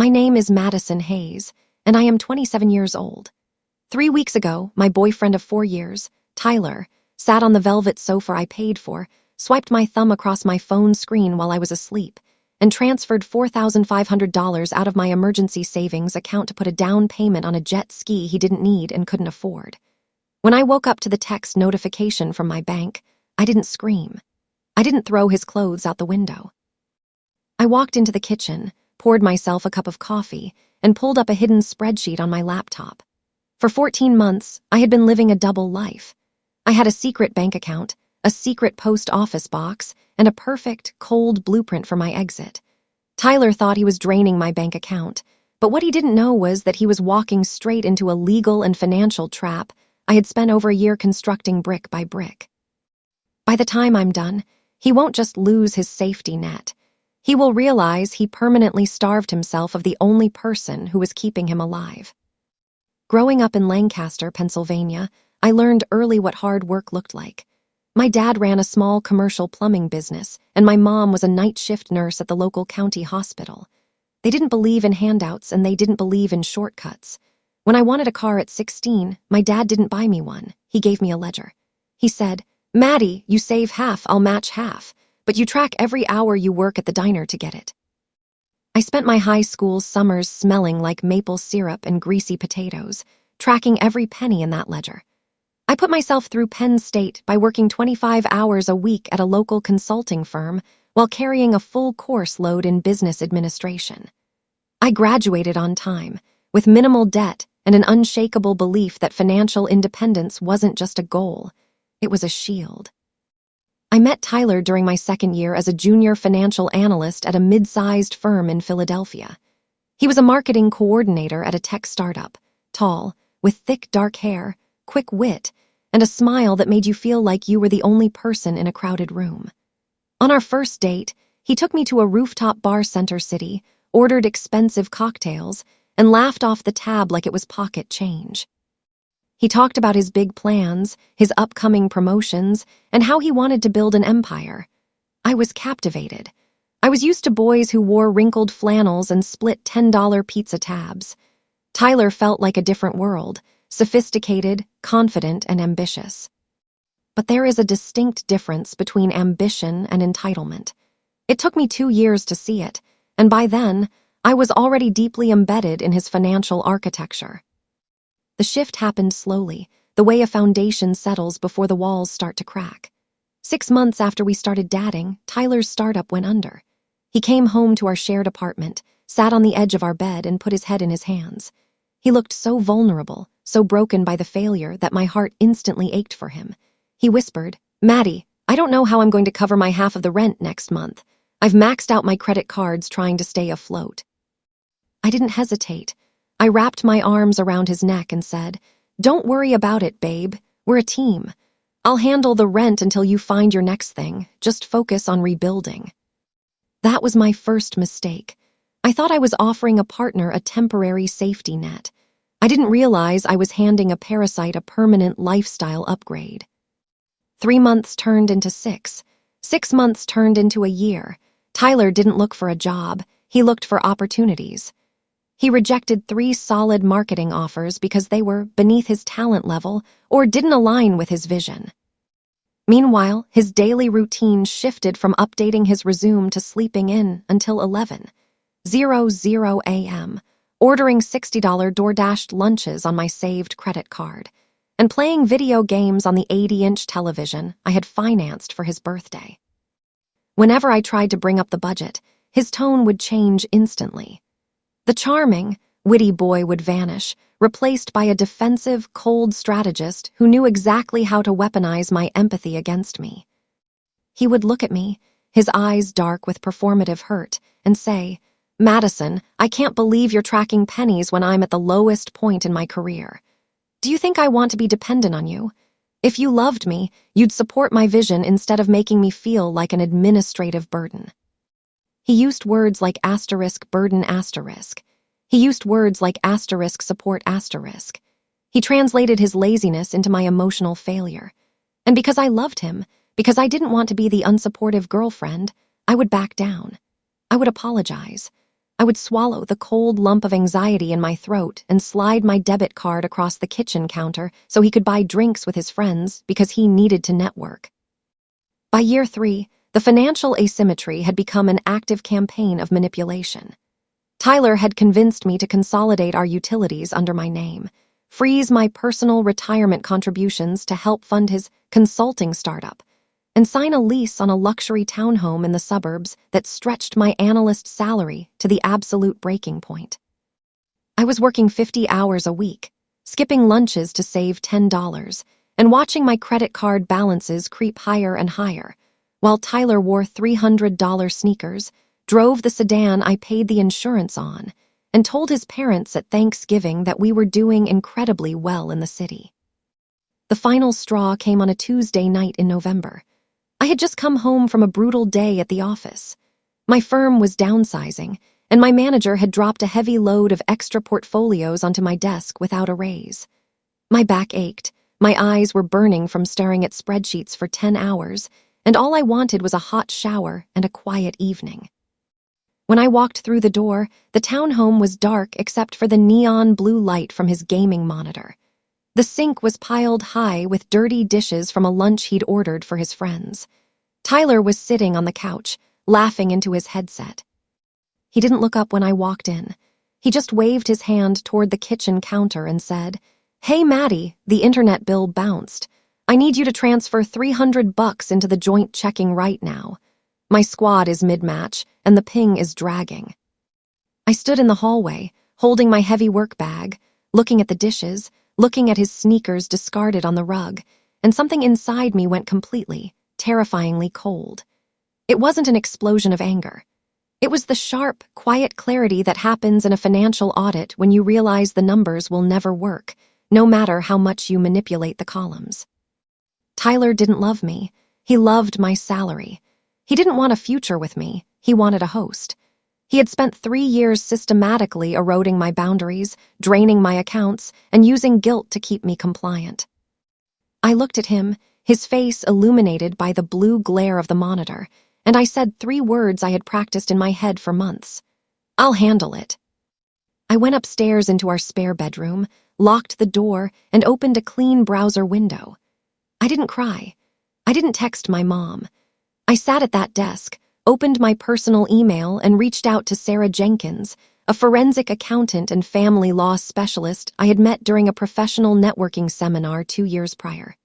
My name is Madison Hayes, and I am 27 years old. 3 weeks ago, my boyfriend of 4 years, Tyler, sat on the velvet sofa I paid for, swiped my thumb across my phone screen while I was asleep, and transferred $4,500 out of my emergency savings account to put a down payment on a jet ski he didn't need and couldn't afford. When I woke up to the text notification from my bank, I didn't scream. I didn't throw his clothes out the window. I walked into the kitchen, poured myself a cup of coffee, and pulled up a hidden spreadsheet on my laptop. For 14 months, I had been living a double life. I had a secret bank account, a secret post office box, and a perfect, cold blueprint for my exit. Tyler thought he was draining my bank account, but what he didn't know was that he was walking straight into a legal and financial trap I had spent over a year constructing brick by brick. By the time I'm done, he won't just lose his safety net. He will realize he permanently starved himself of the only person who was keeping him alive. Growing up in Lancaster, Pennsylvania, I learned early what hard work looked like. My dad ran a small commercial plumbing business, and my mom was a night shift nurse at the local county hospital. They didn't believe in handouts, and they didn't believe in shortcuts. When I wanted a car at 16, my dad didn't buy me one. He gave me a ledger. He said, "Maddie, you save half, I'll match half, but you track every hour you work at the diner to get it." I spent my high school summers smelling like maple syrup and greasy potatoes, tracking every penny in that ledger. I put myself through Penn State by working 25 hours a week at a local consulting firm while carrying a full course load in business administration. I graduated on time, with minimal debt and an unshakable belief that financial independence wasn't just a goal, it was a shield. I met Tyler during my second year as a junior financial analyst at a mid-sized firm in Philadelphia. He was a marketing coordinator at a tech startup, tall, with thick dark hair, quick wit, and a smile that made you feel like you were the only person in a crowded room. On our first date, he took me to a rooftop bar Center City, ordered expensive cocktails, and laughed off the tab like it was pocket change. He talked about his big plans, his upcoming promotions, and how he wanted to build an empire. I was captivated. I was used to boys who wore wrinkled flannels and split $10 pizza tabs. Tyler felt like a different world, sophisticated, confident, and ambitious. But there is a distinct difference between ambition and entitlement. It took me 2 years to see it, and by then, I was already deeply embedded in his financial architecture. The shift happened slowly, the way a foundation settles before the walls start to crack. 6 months after we started dating, Tyler's startup went under. He came home to our shared apartment, sat on the edge of our bed, and put his head in his hands. He looked so vulnerable, so broken by the failure that my heart instantly ached for him. He whispered, "Maddie, I don't know how I'm going to cover my half of the rent next month. I've maxed out my credit cards trying to stay afloat." I didn't hesitate. I wrapped my arms around his neck and said, "Don't worry about it, babe. We're a team. I'll handle the rent until you find your next thing. Just focus on rebuilding." That was my first mistake. I thought I was offering a partner a temporary safety net. I didn't realize I was handing a parasite a permanent lifestyle upgrade. 3 months turned into 6. 6 months turned into a year. Tyler didn't look for a job. He looked for opportunities. He rejected 3 solid marketing offers because they were beneath his talent level or didn't align with his vision. Meanwhile, his daily routine shifted from updating his resume to sleeping in until 11:00 a.m., ordering $60 DoorDash lunches on my saved credit card, and playing video games on the 80-inch television I had financed for his birthday. Whenever I tried to bring up the budget, his tone would change instantly. The charming, witty boy would vanish, replaced by a defensive, cold strategist who knew exactly how to weaponize my empathy against me. He would look at me, his eyes dark with performative hurt, and say, "Madison, I can't believe you're tracking pennies when I'm at the lowest point in my career. Do you think I want to be dependent on you? If you loved me, you'd support my vision instead of making me feel like an administrative burden." He used words like *burden*. He used words like *support*. He translated his laziness into my emotional failure. And because I loved him, because I didn't want to be the unsupportive girlfriend, I would back down. I would apologize. I would swallow the cold lump of anxiety in my throat and slide my debit card across the kitchen counter so he could buy drinks with his friends because he needed to network. By year 3, the financial asymmetry had become an active campaign of manipulation. Tyler had convinced me to consolidate our utilities under my name, freeze my personal retirement contributions to help fund his consulting startup, and sign a lease on a luxury townhome in the suburbs that stretched my analyst salary to the absolute breaking point. I was working 50 hours a week, skipping lunches to save $10, and watching my credit card balances creep higher and higher, while Tyler wore $300 sneakers, drove the sedan I paid the insurance on, and told his parents at Thanksgiving that we were doing incredibly well in the city. The final straw came on a Tuesday night in November. I had just come home from a brutal day at the office. My firm was downsizing, and my manager had dropped a heavy load of extra portfolios onto my desk without a raise. My back ached, my eyes were burning from staring at spreadsheets for 10 hours, and all I wanted was a hot shower and a quiet evening. When I walked through the door, the townhome was dark except for the neon blue light from his gaming monitor. The sink was piled high with dirty dishes from a lunch he'd ordered for his friends. Tyler was sitting on the couch, laughing into his headset. He didn't look up when I walked in. He just waved his hand toward the kitchen counter and said, "Hey, Maddie, the internet bill bounced. I need you to transfer $300 into the joint checking right now. My squad is mid-match, and the ping is dragging." I stood in the hallway, holding my heavy work bag, looking at the dishes, looking at his sneakers discarded on the rug, and something inside me went completely, terrifyingly cold. It wasn't an explosion of anger. It was the sharp, quiet clarity that happens in a financial audit when you realize the numbers will never work, no matter how much you manipulate the columns. Tyler didn't love me. He loved my salary. He didn't want a future with me. He wanted a host. He had spent 3 years systematically eroding my boundaries, draining my accounts, and using guilt to keep me compliant. I looked at him, his face illuminated by the blue glare of the monitor, and I said 3 words I had practiced in my head for months. "I'll handle it." I went upstairs into our spare bedroom, locked the door, and opened a clean browser window. I didn't cry. I didn't text my mom. I sat at that desk, opened my personal email, and reached out to Sarah Jenkins, a forensic accountant and family law specialist I had met during a professional networking seminar 2 years prior.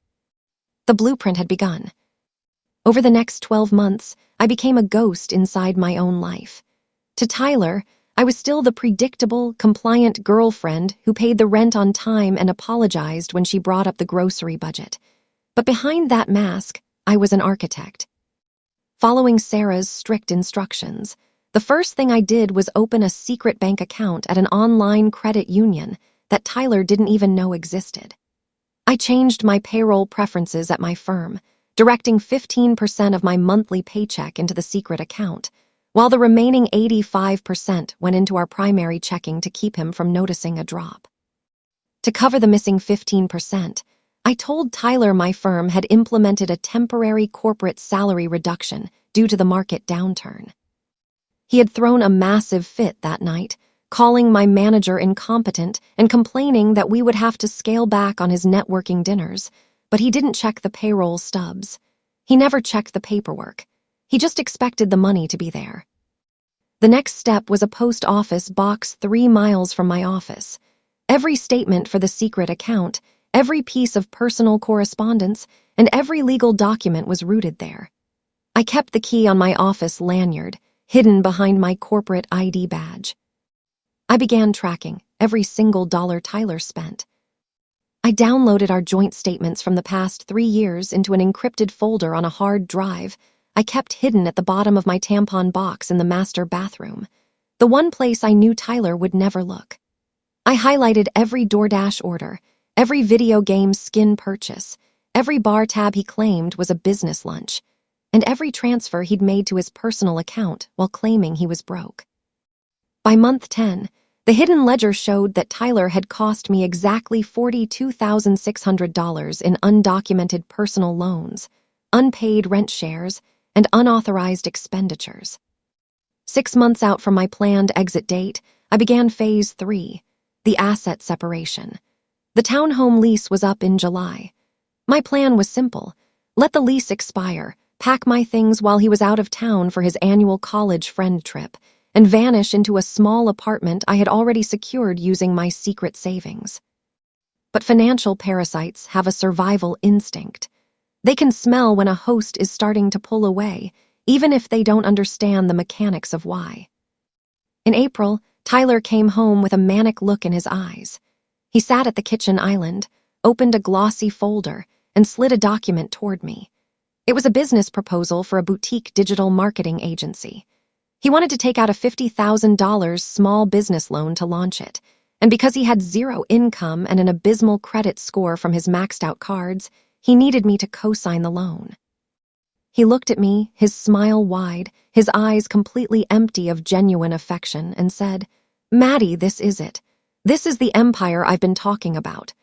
The blueprint had begun. Over the next 12 months, I became a ghost inside my own life. To Tyler, I was still the predictable, compliant girlfriend who paid the rent on time and apologized when she brought up the grocery budget. But behind that mask, I was an architect. Following Sarah's strict instructions, the first thing I did was open a secret bank account at an online credit union that Tyler didn't even know existed. I changed my payroll preferences at my firm, directing 15% of my monthly paycheck into the secret account, while the remaining 85% went into our primary checking to keep him from noticing a drop. To cover the missing 15%, I told Tyler my firm had implemented a temporary corporate salary reduction due to the market downturn. He had thrown a massive fit that night, calling my manager incompetent and complaining that we would have to scale back on his networking dinners, but he didn't check the payroll stubs. He never checked the paperwork. He just expected the money to be there. The next step was a post office box 3 miles from my office. Every statement for the secret account, every piece of personal correspondence, and every legal document was rooted there. I kept the key on my office lanyard, hidden behind my corporate ID badge. I began tracking every single dollar Tyler spent. I downloaded our joint statements from the past 3 years into an encrypted folder on a hard drive I kept hidden at the bottom of my tampon box in the master bathroom, the one place I knew Tyler would never look. I highlighted every DoorDash order, every video game skin purchase, every bar tab he claimed was a business lunch, and every transfer he'd made to his personal account while claiming he was broke. By month 10, the hidden ledger showed that Tyler had cost me exactly $42,600 in undocumented personal loans, unpaid rent shares, and unauthorized expenditures. 6 months out from my planned exit date, I began phase 3, the asset separation. The townhome lease was up in July. My plan was simple. Let the lease expire, pack my things while he was out of town for his annual college friend trip, and vanish into a small apartment I had already secured using my secret savings. But financial parasites have a survival instinct. They can smell when a host is starting to pull away, even if they don't understand the mechanics of why. In April, Tyler came home with a manic look in his eyes. He sat at the kitchen island, opened a glossy folder, and slid a document toward me. It was a business proposal for a boutique digital marketing agency. He wanted to take out a $50,000 small business loan to launch it, and because he had zero income and an abysmal credit score from his maxed-out cards, he needed me to co-sign the loan. He looked at me, his smile wide, his eyes completely empty of genuine affection, and said, "Maddie, this is it. This is the empire I've been talking about.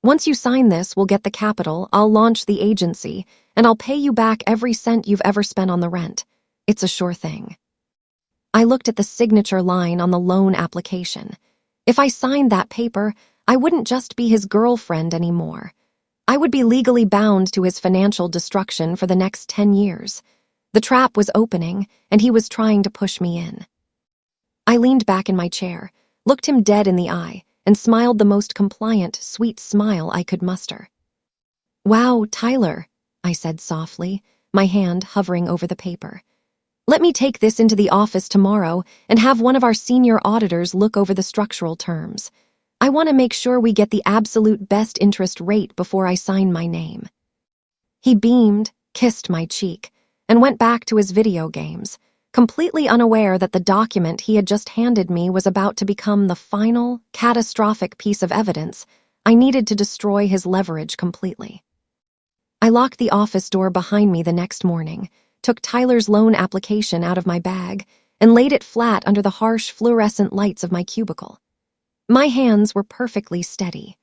Once you sign this, we'll get the capital, I'll launch the agency, and I'll pay you back every cent you've ever spent on the rent. It's a sure thing." I looked at the signature line on the loan application. If I signed that paper, I wouldn't just be his girlfriend anymore. I would be legally bound to his financial destruction for the next 10 years. The trap was opening, and he was trying to push me in. I leaned back in my chair, looked him dead in the eye, and smiled the most compliant, sweet smile I could muster. "Wow, Tyler," I said softly, my hand hovering over the paper. "Let me take this into the office tomorrow and have one of our senior auditors look over the structural terms. I want to make sure we get the absolute best interest rate before I sign my name." He beamed, kissed my cheek, and went back to his video games, completely unaware that the document he had just handed me was about to become the final, catastrophic piece of evidence I needed to destroy his leverage completely. I locked the office door behind me the next morning, took Tyler's loan application out of my bag, and laid it flat under the harsh fluorescent lights of my cubicle. My hands were perfectly steady.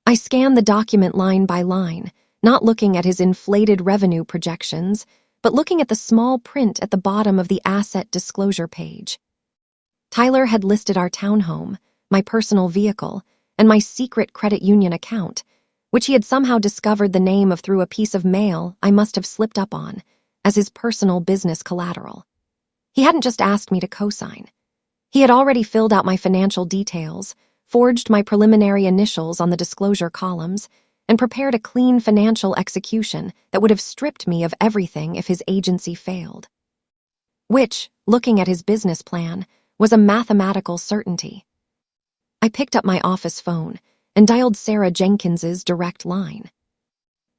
I scanned the document line by line, not looking at his inflated revenue projections, but looking at the small print at the bottom of the asset disclosure page. Tyler had listed our townhome, my personal vehicle, and my secret credit union account, which he had somehow discovered the name of through a piece of mail I must have slipped up on, as his personal business collateral. He hadn't just asked me to co-sign. He had already filled out my financial details, forged my preliminary initials on the disclosure columns, and prepared a clean financial execution that would have stripped me of everything if his agency failed. Which, looking at his business plan, was a mathematical certainty. I picked up my office phone and dialed Sarah Jenkins's direct line.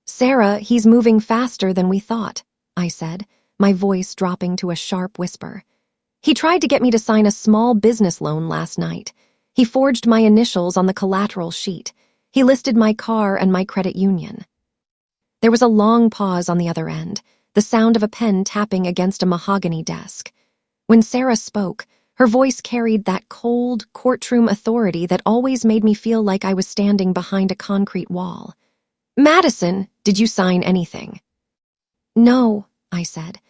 "Sarah, he's moving faster than we thought," I said, my voice dropping to a sharp whisper. "He tried to get me to sign a small business loan last night. He forged my initials on the collateral sheet. He listed my car and my credit union." There was a long pause on the other end, the sound of a pen tapping against a mahogany desk. When Sarah spoke, her voice carried that cold, courtroom authority that always made me feel like I was standing behind a concrete wall. "Madison, did you sign anything?" "No," I said.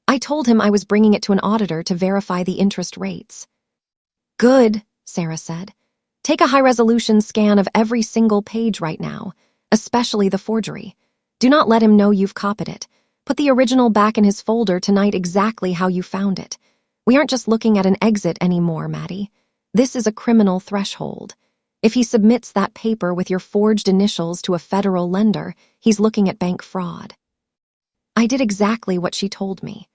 "I told him I was bringing it to an auditor to verify the interest rates." "Good," Sarah said. "Take a high-resolution scan of every single page right now, especially the forgery. Do not let him know you've copied it. Put the original back in his folder tonight exactly how you found it. We aren't just looking at an exit anymore, Maddie. This is a criminal threshold. If he submits that paper with your forged initials to a federal lender, he's looking at bank fraud." I did exactly what she told me.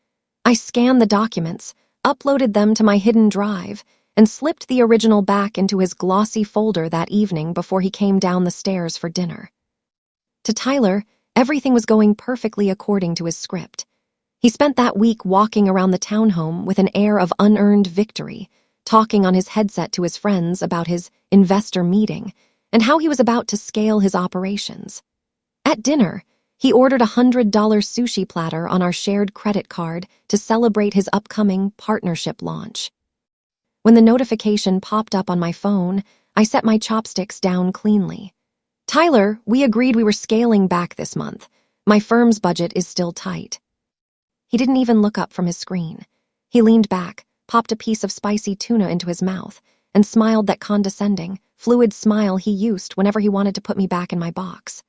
I scanned the documents, uploaded them to my hidden drive, and slipped the original back into his glossy folder that evening before he came down the stairs for dinner. To Tyler, everything was going perfectly according to his script. He spent that week walking around the townhome with an air of unearned victory, talking on his headset to his friends about his investor meeting and how he was about to scale his operations. At dinner, he ordered a $100 sushi platter on our shared credit card to celebrate his upcoming partnership launch. When the notification popped up on my phone, I set my chopsticks down cleanly. "Tyler, we agreed we were scaling back this month. My firm's budget is still tight." He didn't even look up from his screen. He leaned back, popped a piece of spicy tuna into his mouth, and smiled that condescending, fluid smile he used whenever he wanted to put me back in my box.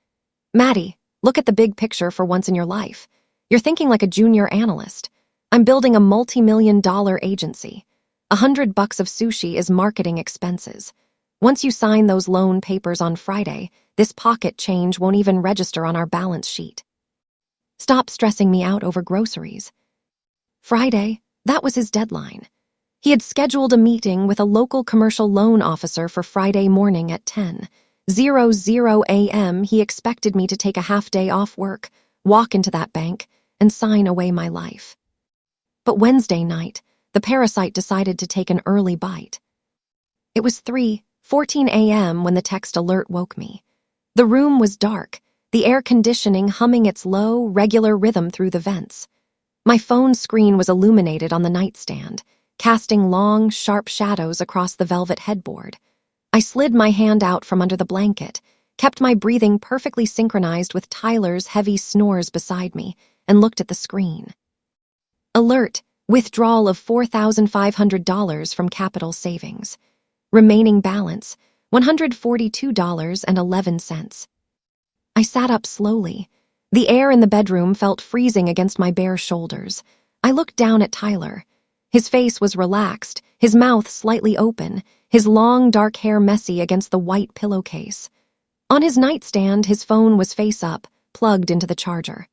Maddie, look at the big picture for once in your life. You're thinking like a junior analyst. I'm building a multi-million-dollar agency. $100 of sushi is marketing expenses. Once you sign those loan papers on Friday, this pocket change won't even register on our balance sheet. Stop stressing me out over groceries. Friday, that was his deadline. He had scheduled a meeting with a local commercial loan officer for Friday morning at 10:00 a.m. He expected me to take a half day off work, walk into that bank, and sign away my life. But Wednesday night, the Parasite decided to take an early bite. It was 3:14 a.m. when the text alert woke me. The room was dark, the air conditioning humming its low, regular rhythm through the vents. My phone screen was illuminated on the nightstand, casting long, sharp shadows across the velvet headboard. I slid my hand out from under the blanket, kept my breathing perfectly synchronized with Tyler's heavy snores beside me, and looked at the screen. Alert, withdrawal of $4,500 from capital savings. Remaining balance, $142.11. I sat up slowly. The air in the bedroom felt freezing against my bare shoulders. I looked down at Tyler. His face was relaxed, his mouth slightly open, his long dark hair messy against the white pillowcase. On his nightstand, his phone was face up, plugged into the charger.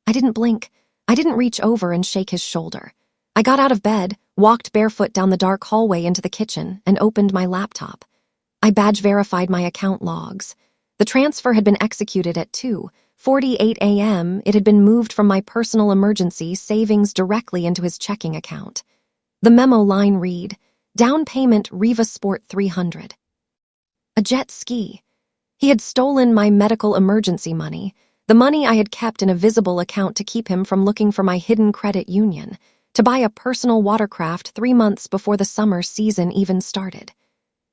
I didn't blink. I didn't reach over and shake his shoulder. I got out of bed, walked barefoot down the dark hallway into the kitchen, and opened my laptop. I badge verified my account logs. The transfer had been executed at 2:48 a.m. It had been moved from my personal emergency savings directly into his checking account. The memo line read, "Down payment Riva Sport 300. A jet ski. He had stolen my medical emergency money, the money I had kept in a visible account to keep him from looking for my hidden credit union, to buy a personal watercraft 3 months before the summer season even started.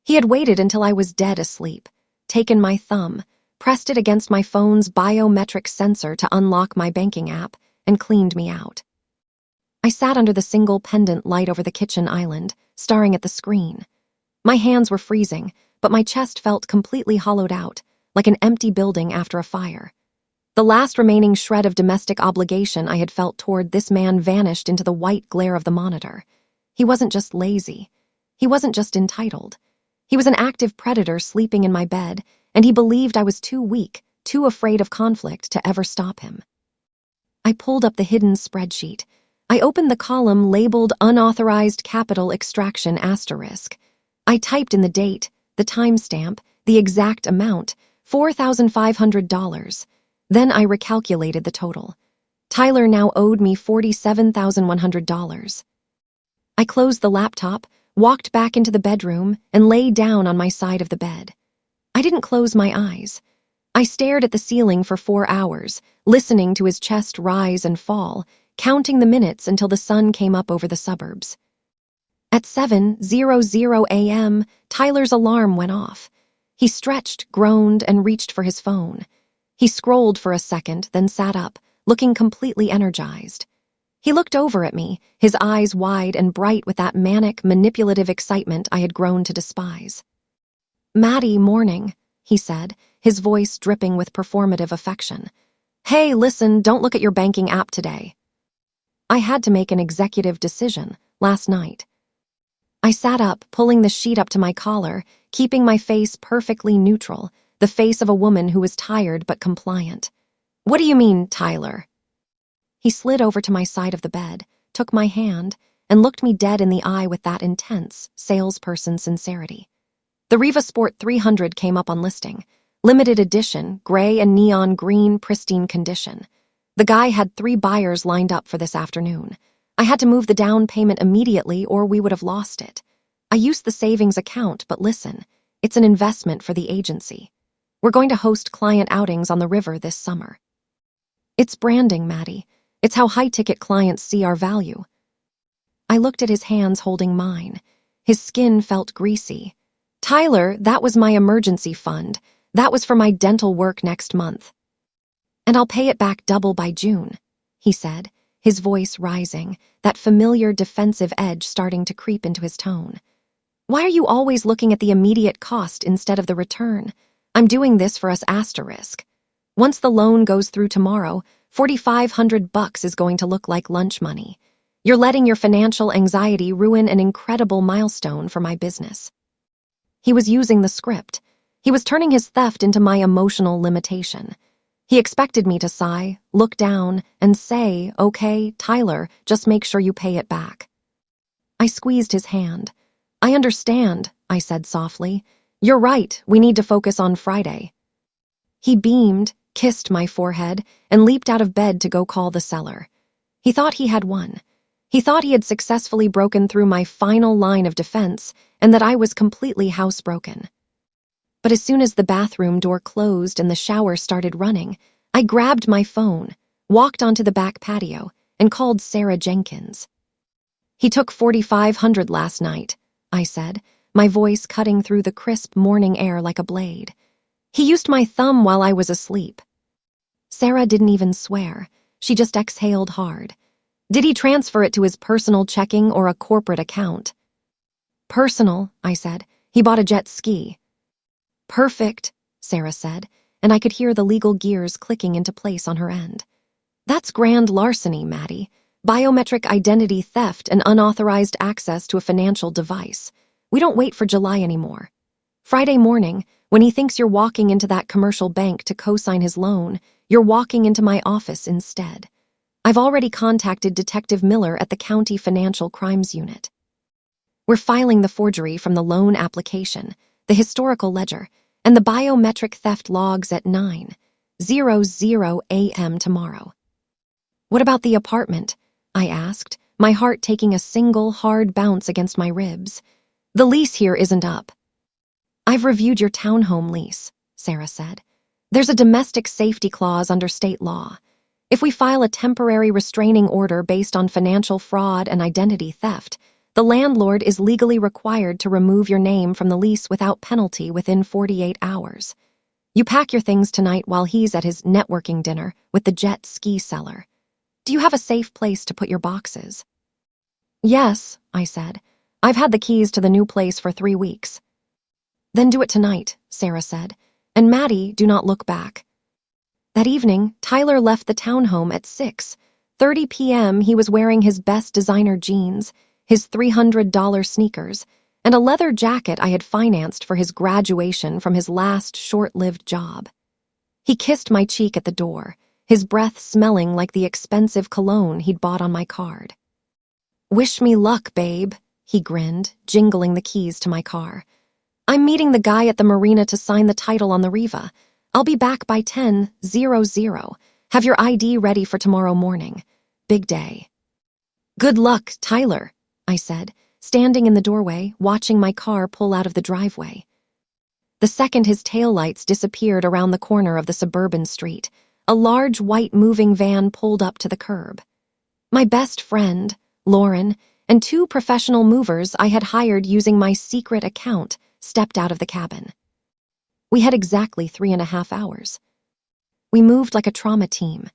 He had waited until I was dead asleep, taken my thumb, pressed it against my phone's biometric sensor to unlock my banking app, and cleaned me out. I sat under the single pendant light over the kitchen island, staring at the screen. My hands were freezing, but my chest felt completely hollowed out, like an empty building after a fire. The last remaining shred of domestic obligation I had felt toward this man vanished into the white glare of the monitor. He wasn't just lazy. He wasn't just entitled. He was an active predator sleeping in my bed, and he believed I was too weak, too afraid of conflict to ever stop him. I pulled up the hidden spreadsheet. I opened the column labeled Unauthorized Capital Extraction *. I typed in the date, the timestamp, the exact amount, $4,500. Then I recalculated the total. Tyler now owed me $47,100. I closed the laptop, walked back into the bedroom, and lay down on my side of the bed. I didn't close my eyes. I stared at the ceiling for 4 hours, listening to his chest rise and fall, counting the minutes until the sun came up over the suburbs. At 7:00 a.m., Tyler's alarm went off. He stretched, groaned, and reached for his phone. He scrolled for a second, then sat up, looking completely energized. He looked over at me, his eyes wide and bright with that manic, manipulative excitement I had grown to despise. "Maddie, morning," he said, his voice dripping with performative affection. "Hey, listen, don't look at your banking app today." I had to make an executive decision last night. I sat up, pulling the sheet up to my collar, keeping my face perfectly neutral, the face of a woman who was tired but compliant. "What do you mean, Tyler?" He slid over to my side of the bed, took my hand, and looked me dead in the eye with that intense, salesperson sincerity. The Riva Sport 300 came up on listing. Limited edition, gray and neon green, pristine condition. The guy had 3 buyers lined up for this afternoon. I had to move the down payment immediately or we would have lost it. I used the savings account, but listen, it's an investment for the agency. We're going to host client outings on the river this summer. It's branding, Maddie. It's how high-ticket clients see our value. I looked at his hands holding mine. His skin felt greasy. "Tyler, that was my emergency fund. That was for my dental work next month. And I'll pay it back double by June," he said, his voice rising, that familiar defensive edge starting to creep into his tone. "Why are you always looking at the immediate cost instead of the return? I'm doing this for us asterisk. Once the loan goes through tomorrow, $4,500 is going to look like lunch money. You're letting your financial anxiety ruin an incredible milestone for my business." He was using the script. He was turning his theft into my emotional limitation. He expected me to sigh, look down, and say, "Okay, Tyler, just make sure you pay it back." I squeezed his hand. "I understand," I said softly. "You're right, we need to focus on Friday." He beamed, kissed my forehead, and leaped out of bed to go call the seller. He thought he had won. He thought he had successfully broken through my final line of defense and that I was completely housebroken. But as soon as the bathroom door closed and the shower started running, I grabbed my phone, walked onto the back patio, and called Sarah Jenkins. "He took $4,500 last night," I said, my voice cutting through the crisp morning air like a blade. "He used my thumb while I was asleep." Sarah didn't even swear. She just exhaled hard. "Did he transfer it to his personal checking or a corporate account?" "Personal," I said. "He bought a jet ski." "Perfect," Sarah said, and I could hear the legal gears clicking into place on her end. "That's grand larceny, Maddie. Biometric identity theft and unauthorized access to a financial device. We don't wait for July anymore. Friday morning, when he thinks you're walking into that commercial bank to co-sign his loan, you're walking into my office instead. I've already contacted Detective Miller at the County Financial Crimes Unit. We're filing the forgery from the loan application, the historical ledger, and the biometric theft logs at 9:00 a.m. tomorrow." "What about the apartment?" I asked, my heart taking a single hard bounce against my ribs. "The lease here isn't up." "I've reviewed your townhome lease," Sarah said. "There's a domestic safety clause under state law. If we file a temporary restraining order based on financial fraud and identity theft, the landlord is legally required to remove your name from the lease without penalty within 48 hours. You pack your things tonight while he's at his networking dinner with the jet ski seller. Do you have a safe place to put your boxes?" "Yes," I said. "I've had the keys to the new place for 3 weeks." "Then do it tonight," Sarah said. "And Maddie, do not look back." That evening, Tyler left the townhome at 6:30 p.m. He was wearing his best designer jeans, his $300 sneakers, and a leather jacket I had financed for his graduation from his last short-lived job. He kissed my cheek at the door, his breath smelling like the expensive cologne he'd bought on my card. "Wish me luck, babe," he grinned, jingling the keys to my car. "I'm meeting the guy at the marina to sign the title on the Riva. I'll be back by 10:00. Have your ID ready for tomorrow morning. Big day." "Good luck, Tyler," I said, standing in the doorway, watching my car pull out of the driveway. The second his taillights disappeared around the corner of the suburban street, a large white moving van pulled up to the curb. My best friend, Lauren, and 2 professional movers I had hired using my secret account stepped out of the cabin. We had exactly 3.5 hours. We moved like a trauma team.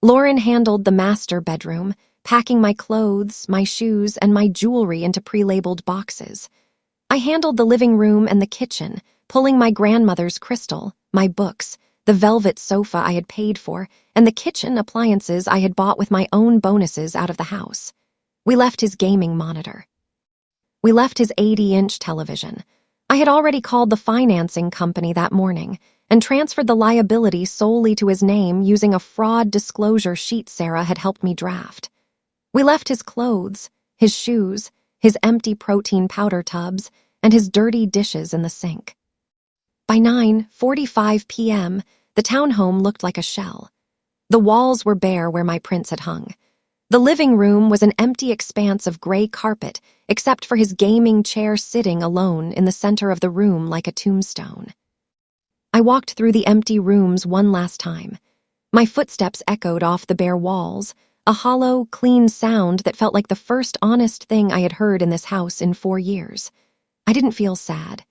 Lauren handled the master bedroom, packing my clothes, my shoes, and my jewelry into pre-labeled boxes. I handled the living room and the kitchen, pulling my grandmother's crystal, my books, the velvet sofa I had paid for, and the kitchen appliances I had bought with my own bonuses out of the house. We left his gaming monitor. We left his 80-inch television. I had already called the financing company that morning and transferred the liability solely to his name using a fraud disclosure sheet Sarah had helped me draft. We left his clothes, his shoes, his empty protein powder tubs, and his dirty dishes in the sink. By 9:45 p.m., the townhome looked like a shell. The walls were bare where my prints had hung. The living room was an empty expanse of gray carpet, except for his gaming chair sitting alone in the center of the room like a tombstone. I walked through the empty rooms one last time. My footsteps echoed off the bare walls, a hollow, clean sound that felt like the first honest thing I had heard in this house in 4 years. I didn't feel sad.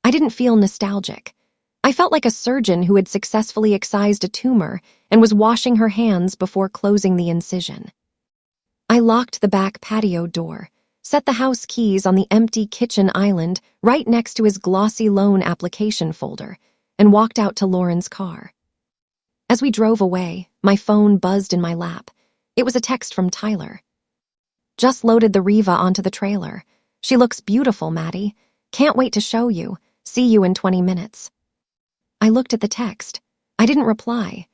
I didn't feel nostalgic. I felt like a surgeon who had successfully excised a tumor and was washing her hands before closing the incision. I locked the back patio door, set the house keys on the empty kitchen island right next to his glossy loan application folder, and walked out to Lauren's car. As we drove away, my phone buzzed in my lap. It was a text from Tyler. Just loaded the Riva onto the trailer. She looks beautiful, Maddie. Can't wait to show you. See you in 20 minutes. I looked at the text. I didn't reply.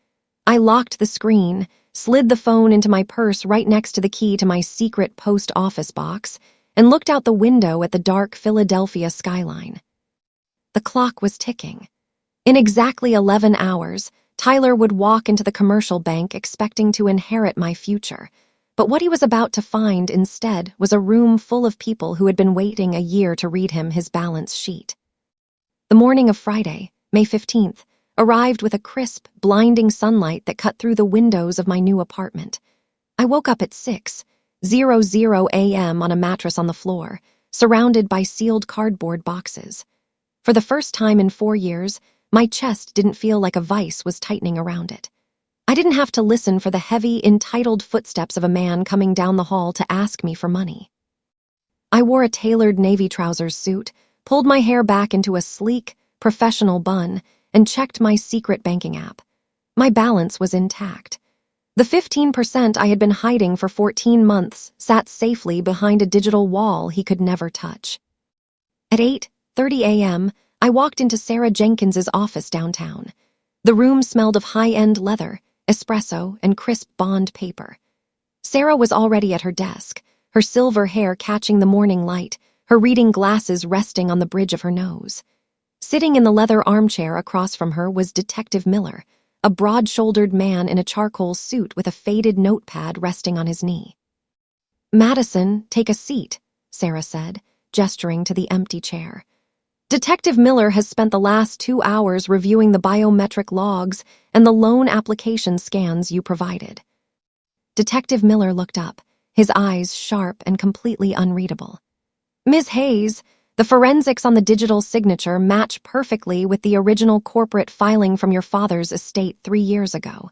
I locked the screen, slid the phone into my purse right next to the key to my secret post office box, and looked out the window at the dark Philadelphia skyline. The clock was ticking. In exactly 11 hours, Tyler would walk into the commercial bank expecting to inherit my future. But what he was about to find instead was a room full of people who had been waiting a year to read him his balance sheet. The morning of Friday, May 15th, arrived with a crisp, blinding sunlight that cut through the windows of my new apartment. I woke up at 6:00 a.m. on a mattress on the floor, surrounded by sealed cardboard boxes. For the first time in 4 years, my chest didn't feel like a vice was tightening around it. I didn't have to listen for the heavy, entitled footsteps of a man coming down the hall to ask me for money. I wore a tailored navy trousers suit, pulled my hair back into a sleek, professional bun, and checked my secret banking app. My balance was intact. The 15% I had been hiding for 14 months sat safely behind a digital wall he could never touch. At 8:30 a.m., I walked into Sarah Jenkins's office downtown. The room smelled of high-end leather, espresso, and crisp bond paper. Sarah was already at her desk, her silver hair catching the morning light, her reading glasses resting on the bridge of her nose. Sitting in the leather armchair across from her was Detective Miller, a broad-shouldered man in a charcoal suit with a faded notepad resting on his knee. "Madison, take a seat," Sarah said, gesturing to the empty chair. "Detective Miller has spent the last 2 hours reviewing the biometric logs and the loan application scans you provided." Detective Miller looked up, his eyes sharp and completely unreadable. "Ms. Hayes, the forensics on the digital signature match perfectly with the original corporate filing from your father's estate 3 years ago.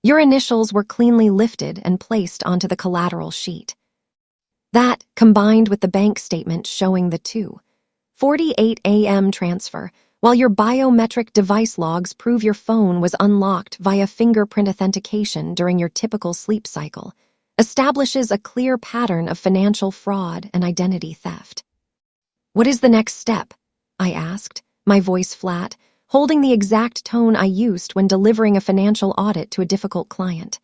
Your initials were cleanly lifted and placed onto the collateral sheet. That, combined with the bank statement showing the 2:48 a.m. transfer, while your biometric device logs prove your phone was unlocked via fingerprint authentication during your typical sleep cycle, establishes a clear pattern of financial fraud and identity theft." "What is the next step?" I asked, my voice flat, holding the exact tone I used when delivering a financial audit to a difficult client.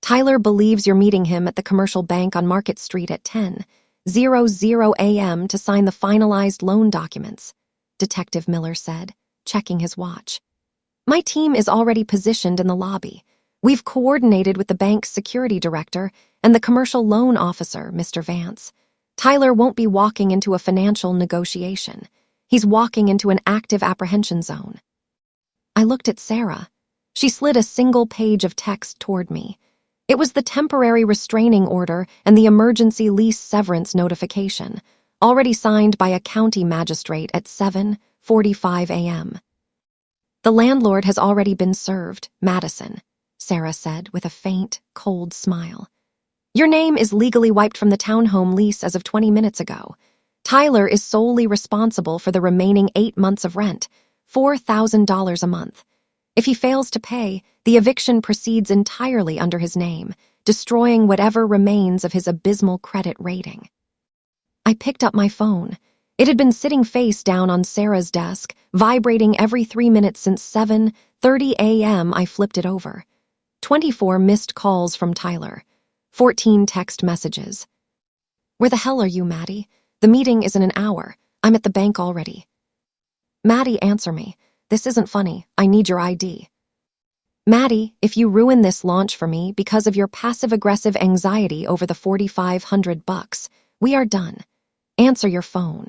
"Tyler believes you're meeting him at the commercial bank on Market Street at 10:00 a.m. to sign the finalized loan documents," Detective Miller said, checking his watch. "My team is already positioned in the lobby. We've coordinated with the bank's security director and the commercial loan officer, Mr. Vance. Tyler won't be walking into a financial negotiation. He's walking into an active apprehension zone." I looked at Sarah. She slid a single page of text toward me. It was the temporary restraining order and the emergency lease severance notification, already signed by a county magistrate at 7:45 a.m. "The landlord has already been served, Madison," Sarah said with a faint, cold smile. "Your name is legally wiped from the townhome lease as of 20 minutes ago. Tyler is solely responsible for the remaining 8 months of rent, $4,000 a month. If he fails to pay, the eviction proceeds entirely under his name, destroying whatever remains of his abysmal credit rating." I picked up my phone. It had been sitting face down on Sarah's desk, vibrating every 3 minutes since 7:30 a.m. I flipped it over. 24 missed calls from Tyler. 14 text messages. "Where the hell are you, Maddie? The meeting is in an hour. I'm at the bank already." "Maddie, answer me. This isn't funny. I need your ID." "Maddie, if you ruin this launch for me because of your passive-aggressive anxiety over the $4,500, we are done. Answer your phone."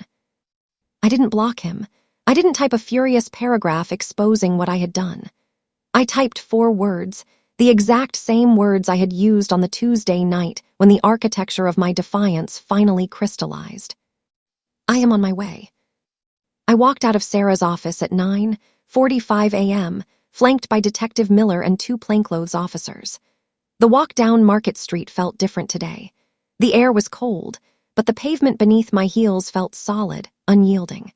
I didn't block him. I didn't type a furious paragraph exposing what I had done. I typed 4 words, the exact same words I had used on the Tuesday night when the architecture of my defiance finally crystallized. "I am on my way." I walked out of Sarah's office at 9:45 a.m., flanked by Detective Miller and 2 plainclothes officers. The walk down Market Street felt different today. The air was cold, but the pavement beneath my heels felt solid, unyielding.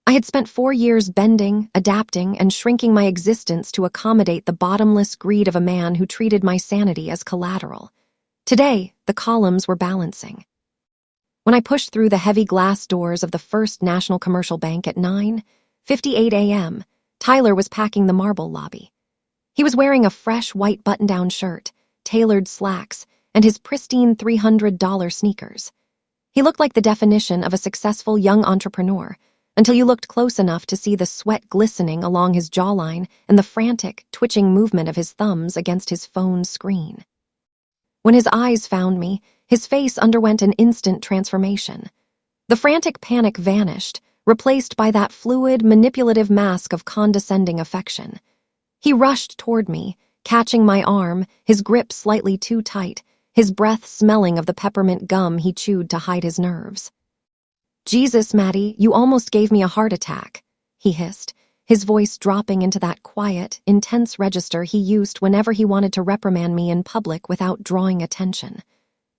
I had spent 4 years bending, adapting, and shrinking my existence to accommodate the bottomless greed of a man who treated my sanity as collateral. Today, the columns were balancing. When I pushed through the heavy glass doors of the First National Commercial Bank at 9:58 a.m., Tyler was packing the marble lobby. He was wearing a fresh white button-down shirt, tailored slacks, and his pristine $300 sneakers. He looked like the definition of a successful young entrepreneur, until you looked close enough to see the sweat glistening along his jawline and the frantic, twitching movement of his thumbs against his phone screen. When his eyes found me, his face underwent an instant transformation. The frantic panic vanished, replaced by that fluid, manipulative mask of condescending affection. He rushed toward me, catching my arm, his grip slightly too tight, his breath smelling of the peppermint gum he chewed to hide his nerves. "Jesus, Maddie, you almost gave me a heart attack," he hissed, his voice dropping into that quiet, intense register he used whenever he wanted to reprimand me in public without drawing attention.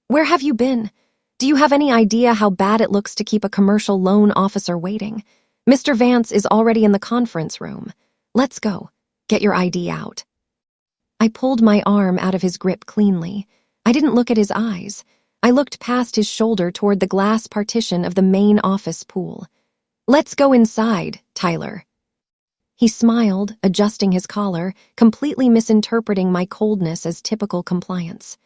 "Where have you been? Do you have any idea how bad it looks to keep a commercial loan officer waiting? Mr. Vance is already in the conference room. Let's go. Get your ID out." I pulled my arm out of his grip cleanly. I didn't look at his eyes. I looked past his shoulder toward the glass partition of the main office pool. "Let's go inside, Tyler." He smiled, adjusting his collar, completely misinterpreting my coldness as typical compliance.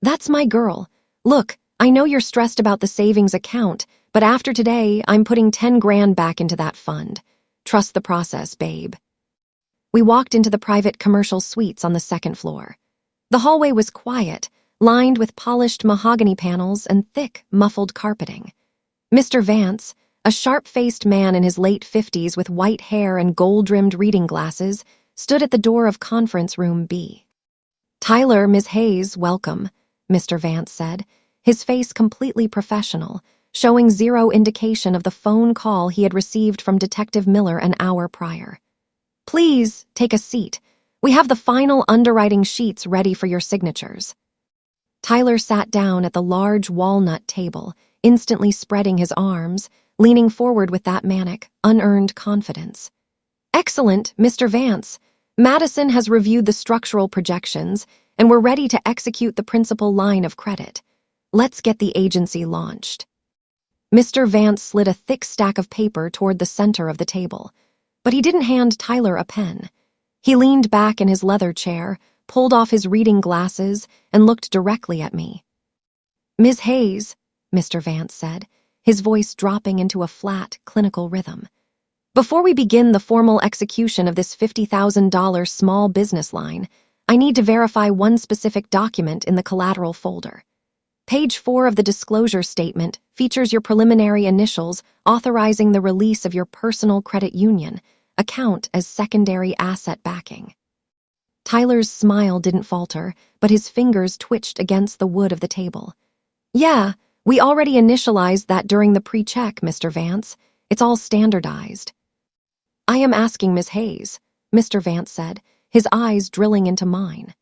"That's my girl. Look, I know you're stressed about the savings account, but after today, I'm putting 10 grand back into that fund. Trust the process, babe." We walked into the private commercial suites on the second floor. The hallway was quiet, lined with polished mahogany panels and thick, muffled carpeting. Mr. Vance, a sharp-faced man in his late 50s with white hair and gold-rimmed reading glasses, stood at the door of conference room B. "Tyler, Ms. Hayes, welcome," Mr. Vance said, his face completely professional, showing zero indication of the phone call he had received from Detective Miller an hour prior. "Please, take a seat. We have the final underwriting sheets ready for your signatures." Tyler sat down at the large walnut table, instantly spreading his arms, leaning forward with that manic, unearned confidence. "Excellent, Mr. Vance. Madison has reviewed the structural projections, and we're ready to execute the principal line of credit. Let's get the agency launched." Mr. Vance slid a thick stack of paper toward the center of the table, but he didn't hand Tyler a pen. He leaned back in his leather chair, pulled off his reading glasses, and looked directly at me. "Ms. Hayes," Mr. Vance said, his voice dropping into a flat, clinical rhythm. "Before we begin the formal execution of this $50,000 small business line, I need to verify one specific document in the collateral folder. Page 4 of the disclosure statement features your preliminary initials authorizing the release of your personal credit union account as secondary asset backing." Tyler's smile didn't falter, but his fingers twitched against the wood of the table. "Yeah, we already initialized that during the pre-check, Mr. Vance. It's all standardized." "I am asking Ms. Hayes," Mr. Vance said, his eyes drilling into mine.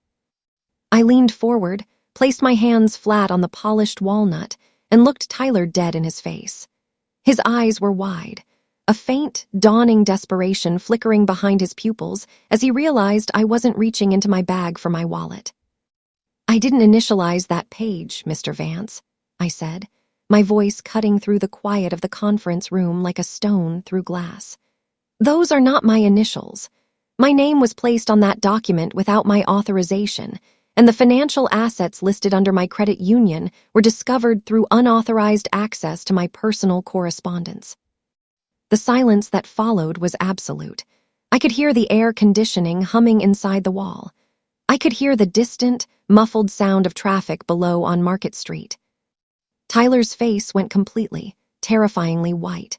I leaned forward, placed my hands flat on the polished walnut, and looked Tyler dead in his face. His eyes were wide, a faint, dawning desperation flickering behind his pupils as he realized I wasn't reaching into my bag for my wallet. "I didn't initialize that page, Mr. Vance," I said, my voice cutting through the quiet of the conference room like a stone through glass. "Those are not my initials. My name was placed on that document without my authorization, and the financial assets listed under my credit union were discovered through unauthorized access to my personal correspondence." The silence that followed was absolute. I could hear the air conditioning humming inside the wall. I could hear the distant, muffled sound of traffic below on Market Street. Tyler's face went completely, terrifyingly white.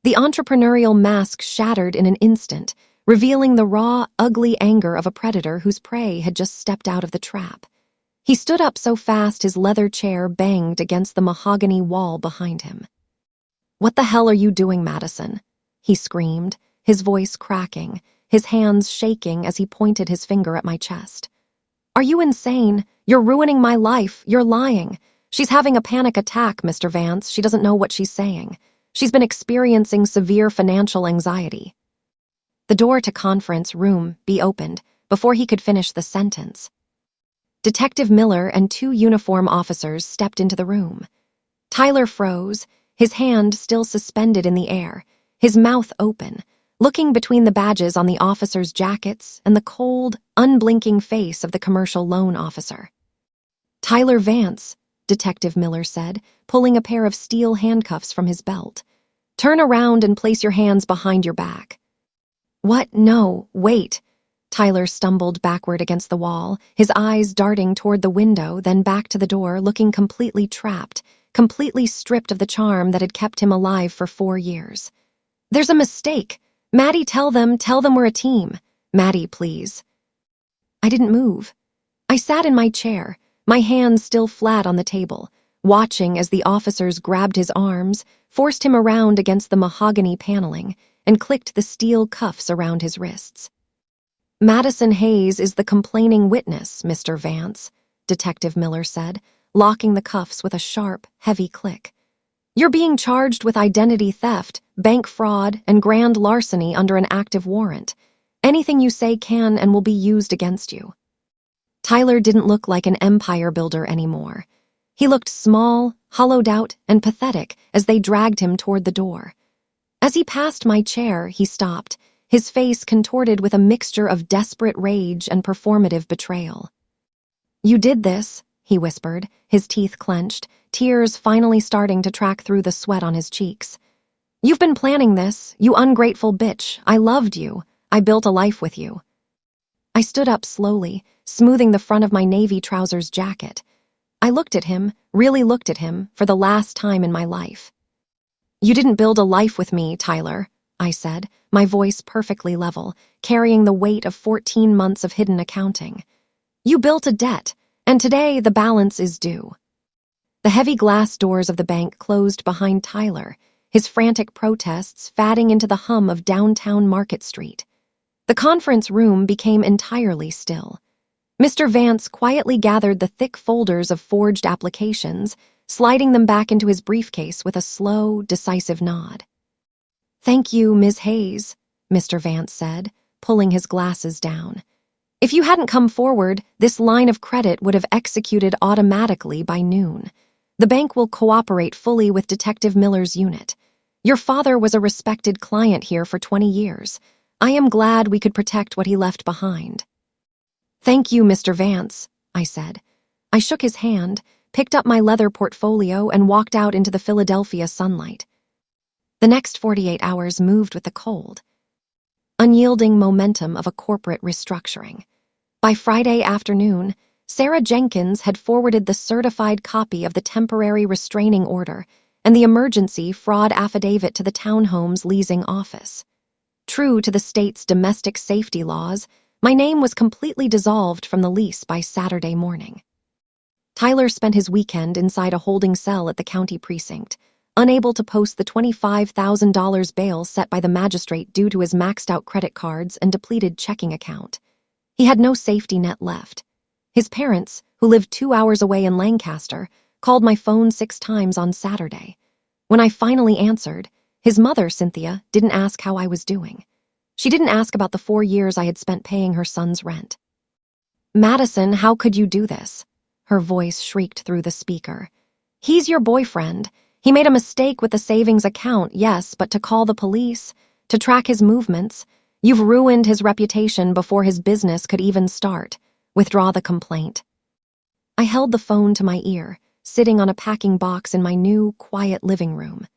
The entrepreneurial mask shattered in an instant, revealing the raw, ugly anger of a predator whose prey had just stepped out of the trap. He stood up so fast his leather chair banged against the mahogany wall behind him. "What the hell are you doing, Madison?" he screamed, his voice cracking, his hands shaking as he pointed his finger at my chest. "Are you insane? You're ruining my life. You're lying. She's having a panic attack, Mr. Vance. She doesn't know what she's saying. She's been experiencing severe financial anxiety. The door to conference room B opened before he could finish the sentence. Detective Miller and 2 uniform officers stepped into the room. Tyler froze, his hand still suspended in the air, his mouth open, looking between the badges on the officers' jackets and the cold, unblinking face of the commercial loan officer. "Tyler Vance," Detective Miller said, pulling a pair of steel handcuffs from his belt. "Turn around and place your hands behind your back." "What? No, wait." Tyler stumbled backward against the wall, his eyes darting toward the window, then back to the door, looking completely trapped, completely stripped of the charm that had kept him alive for 4 years. "There's a mistake. Maddie, tell them we're a team. Maddie, please." I didn't move. I sat in my chair, my hands still flat on the table, watching as the officers grabbed his arms, forced him around against the mahogany paneling, and clicked the steel cuffs around his wrists. "Madison Hayes is the complaining witness, Mr. Vance," Detective Miller said, locking the cuffs with a sharp, heavy click. "You're being charged with identity theft, bank fraud, and grand larceny under an active warrant. Anything you say can and will be used against you." Tyler didn't look like an empire builder anymore. He looked small, hollowed out, and pathetic as they dragged him toward the door. As he passed my chair, he stopped, his face contorted with a mixture of desperate rage and performative betrayal. "You did this," he whispered, his teeth clenched, tears finally starting to track through the sweat on his cheeks. "You've been planning this, you ungrateful bitch. I loved you. I built a life with you." I stood up slowly, smoothing the front of my navy trousers jacket. I looked at him, really looked at him, for the last time in my life. "You didn't build a life with me, Tyler," I said, my voice perfectly level, carrying the weight of 14 months of hidden accounting. "You built a debt, and today the balance is due." The heavy glass doors of the bank closed behind Tyler, his frantic protests fading into the hum of downtown Market Street. The conference room became entirely still. Mr. Vance quietly gathered the thick folders of forged applications, sliding them back into his briefcase with a slow, decisive nod. "Thank you, Ms. Hayes," Mr. Vance said, pulling his glasses down. "If you hadn't come forward, this line of credit would have executed automatically by noon. The bank will cooperate fully with Detective Miller's unit. Your father was a respected client here for 20 years. I am glad we could protect what he left behind." "Thank you, Mr. Vance," I said. I shook his hand, picked up my leather portfolio, and walked out into the Philadelphia sunlight. The next 48 hours moved with the cold, unyielding momentum of a corporate restructuring. By Friday afternoon, Sarah Jenkins had forwarded the certified copy of the temporary restraining order and the emergency fraud affidavit to the townhome's leasing office. True to the state's domestic safety laws, my name was completely dissolved from the lease by Saturday morning. Tyler spent his weekend inside a holding cell at the county precinct, unable to post the $25,000 bail set by the magistrate due to his maxed-out credit cards and depleted checking account. He had no safety net left. His parents, who lived 2 hours away in Lancaster, called my phone 6 times on Saturday. When I finally answered, his mother, Cynthia, didn't ask how I was doing. She didn't ask about the 4 years I had spent paying her son's rent. "Madison, how could you do this?" Her voice shrieked through the speaker. "He's your boyfriend. He made a mistake with the savings account, yes, but to call the police, to track his movements, you've ruined his reputation before his business could even start. Withdraw the complaint." I held the phone to my ear, sitting on a packing box in my new, quiet living room.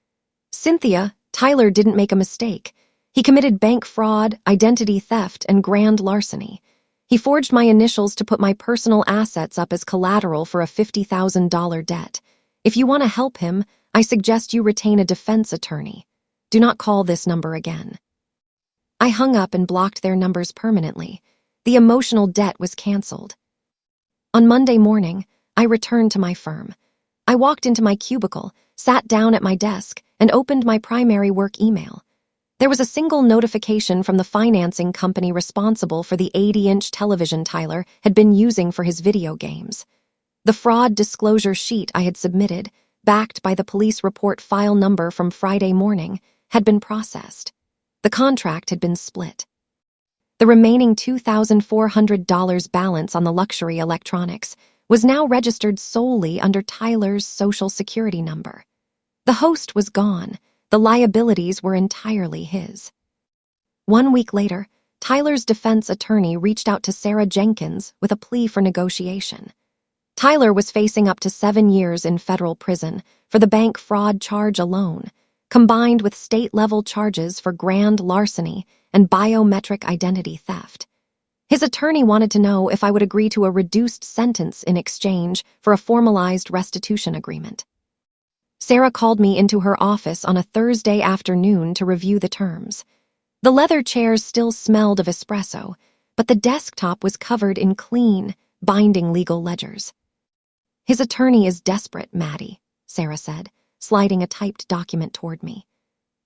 "Cynthia, Tyler didn't make a mistake. He committed bank fraud, identity theft, and grand larceny. He forged my initials to put my personal assets up as collateral for a $50,000 debt. If you want to help him, I suggest you retain a defense attorney. Do not call this number again." I hung up and blocked their numbers permanently. The emotional debt was canceled. On Monday morning, I returned to my firm. I walked into my cubicle, sat down at my desk, and opened my primary work email. There was a single notification from the financing company responsible for the 80-inch television Tyler had been using for his video games. The fraud disclosure sheet I had submitted, backed by the police report file number from Friday morning, had been processed. The contract had been split. The remaining $2,400 balance on the luxury electronics was now registered solely under Tyler's Social Security number. The host was gone. The liabilities were entirely his. 1 week later, Tyler's defense attorney reached out to Sarah Jenkins with a plea for negotiation. Tyler was facing up to 7 years in federal prison for the bank fraud charge alone, combined with state-level charges for grand larceny and biometric identity theft. His attorney wanted to know if I would agree to a reduced sentence in exchange for a formalized restitution agreement. Sarah called me into her office on a Thursday afternoon to review the terms. The leather chairs still smelled of espresso, but the desktop was covered in clean, binding legal ledgers. "His attorney is desperate, Maddie," Sarah said, sliding a typed document toward me.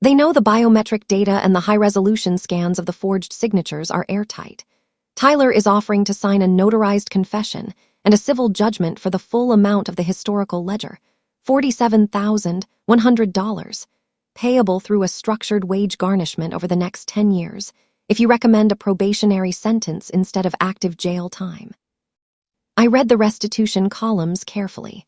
"They know the biometric data and the high-resolution scans of the forged signatures are airtight. Tyler is offering to sign a notarized confession and a civil judgment for the full amount of the historical ledger, $47,100, payable through a structured wage garnishment over the next 10 years if you recommend a probationary sentence instead of active jail time." I read the restitution columns carefully.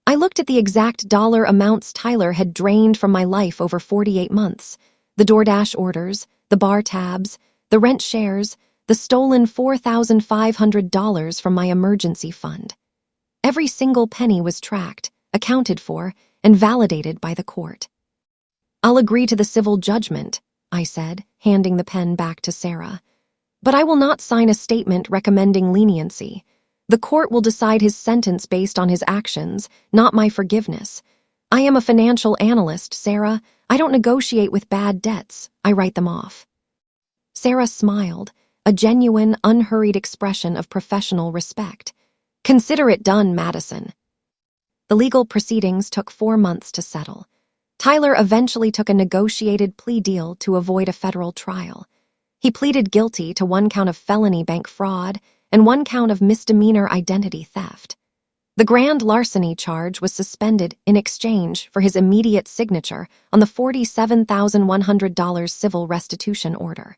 I looked at the exact dollar amounts Tyler had drained from my life over 48 months, the DoorDash orders, the bar tabs, the rent shares, the stolen $4,500 from my emergency fund. Every single penny was tracked, accounted for, and validated by the court. "I'll agree to the civil judgment," I said, handing the pen back to Sarah. "But I will not sign a statement recommending leniency. The court will decide his sentence based on his actions, not my forgiveness. I am a financial analyst, Sarah. I don't negotiate with bad debts. I write them off." Sarah smiled, a genuine, unhurried expression of professional respect. "Consider it done, Madison." The legal proceedings took 4 months to settle. Tyler eventually took a negotiated plea deal to avoid a federal trial. He pleaded guilty to 1 count of felony bank fraud and 1 count of misdemeanor identity theft. The grand larceny charge was suspended in exchange for his immediate signature on the $47,100 civil restitution order.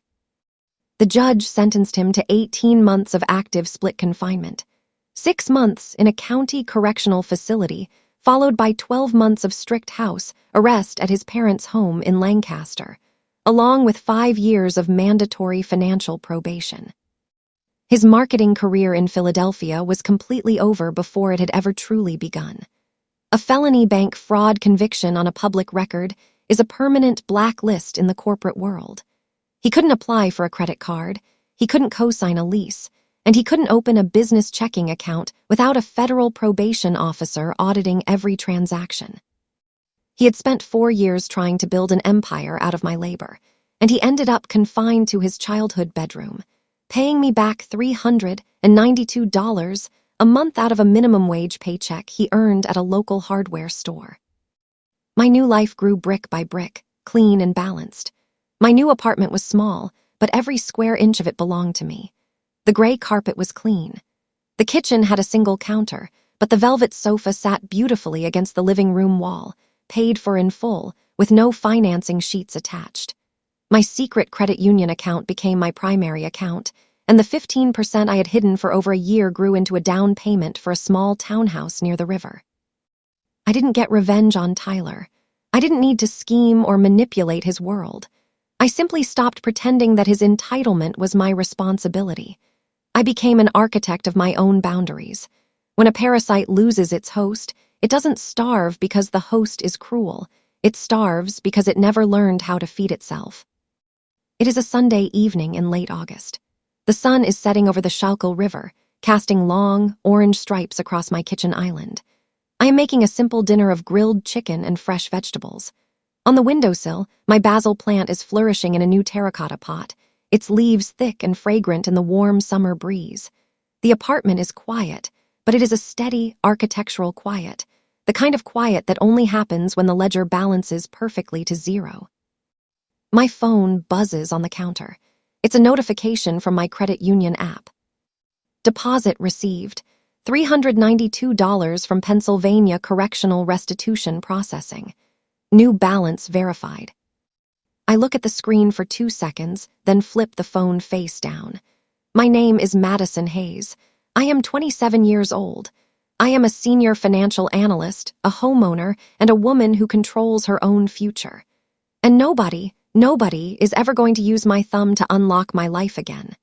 The judge sentenced him to 18 months of active split confinement, 6 months in a county correctional facility, followed by 12 months of strict house arrest at his parents' home in Lancaster, along with 5 years of mandatory financial probation. His marketing career in Philadelphia was completely over before it had ever truly begun. A felony bank fraud conviction on a public record is a permanent blacklist in the corporate world. He couldn't apply for a credit card, he couldn't co-sign a lease, and he couldn't open a business checking account without a federal probation officer auditing every transaction. He had spent 4 years trying to build an empire out of my labor, and he ended up confined to his childhood bedroom, paying me back $392 a month out of a minimum wage paycheck he earned at a local hardware store. My new life grew brick by brick, clean and balanced. My new apartment was small, but every square inch of it belonged to me. The gray carpet was clean. The kitchen had a single counter, but the velvet sofa sat beautifully against the living room wall, paid for in full, with no financing sheets attached. My secret credit union account became my primary account, and the 15% I had hidden for over a year grew into a down payment for a small townhouse near the river. I didn't get revenge on Tyler. I didn't need to scheme or manipulate his world. I simply stopped pretending that his entitlement was my responsibility. I became an architect of my own boundaries. When a parasite loses its host, it doesn't starve because the host is cruel. It starves because it never learned how to feed itself. It is a Sunday evening in late August. The sun is setting over the Schuylkill River, casting long, orange stripes across my kitchen island. I am making a simple dinner of grilled chicken and fresh vegetables. On the windowsill, my basil plant is flourishing in a new terracotta pot, its leaves thick and fragrant in the warm summer breeze. The apartment is quiet, but it is a steady, architectural quiet, the kind of quiet that only happens when the ledger balances perfectly to 0. My phone buzzes on the counter. It's a notification from my credit union app. Deposit received. $392 from Pennsylvania Correctional Restitution Processing. New balance verified. I look at the screen for 2 seconds, then flip the phone face down. My name is Madison Hayes. I am 27 years old. I am a senior financial analyst, a homeowner, and a woman who controls her own future. And nobody is ever going to use my thumb to unlock my life again.